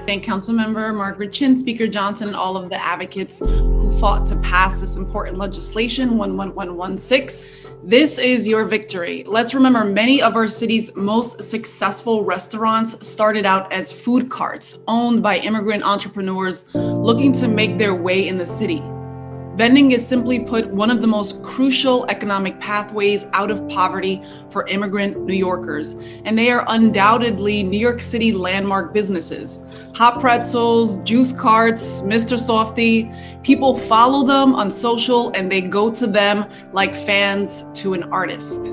Thank Councilmember Margaret Chin, Speaker Johnson, and all of the advocates who fought to pass this important legislation, 11116. This is your victory. Let's remember many of our city's most successful restaurants started out as food carts owned by immigrant entrepreneurs looking to make their way in the city. Vending is, simply put, one of the most crucial economic pathways out of poverty for immigrant New Yorkers, and they are undoubtedly New York City landmark businesses. Hot pretzels, juice carts, Mr. Softy, people follow them on social and they go to them like fans to an artist.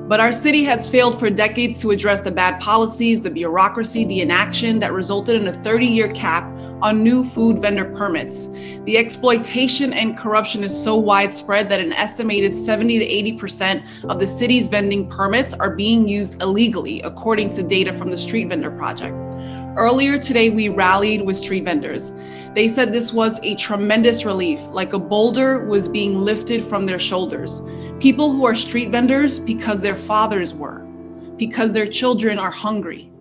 But our city has failed for decades to address the bad policies, the bureaucracy, the inaction that resulted in a 30-year cap on new food vendor permits. The exploitation and corruption is so widespread that an estimated 70 to 80% of the city's vending permits are being used illegally, according to data from the Street Vendor Project. Earlier today, we rallied with street vendors. They said this was a tremendous relief, like a boulder was being lifted from their shoulders. People who are street vendors because their fathers were, because their children are hungry.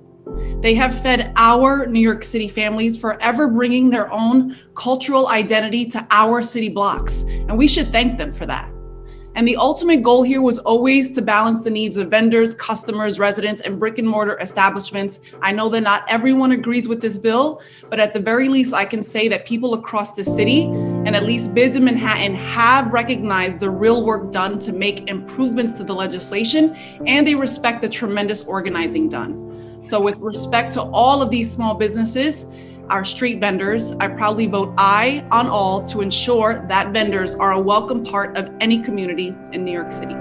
They have fed our New York City families, forever bringing their own cultural identity to our city blocks, and we should thank them for that. And the ultimate goal here was always to balance the needs of vendors, customers, residents, and brick and mortar establishments. I know that not everyone agrees with this bill, but at the very least, I can say that people across the city, and at least Biz in Manhattan, have recognized the real work done to make improvements to the legislation, and they respect the tremendous organizing done. So with respect to all of these small businesses, our street vendors, I proudly vote aye on all to ensure that vendors are a welcome part of any community in New York City.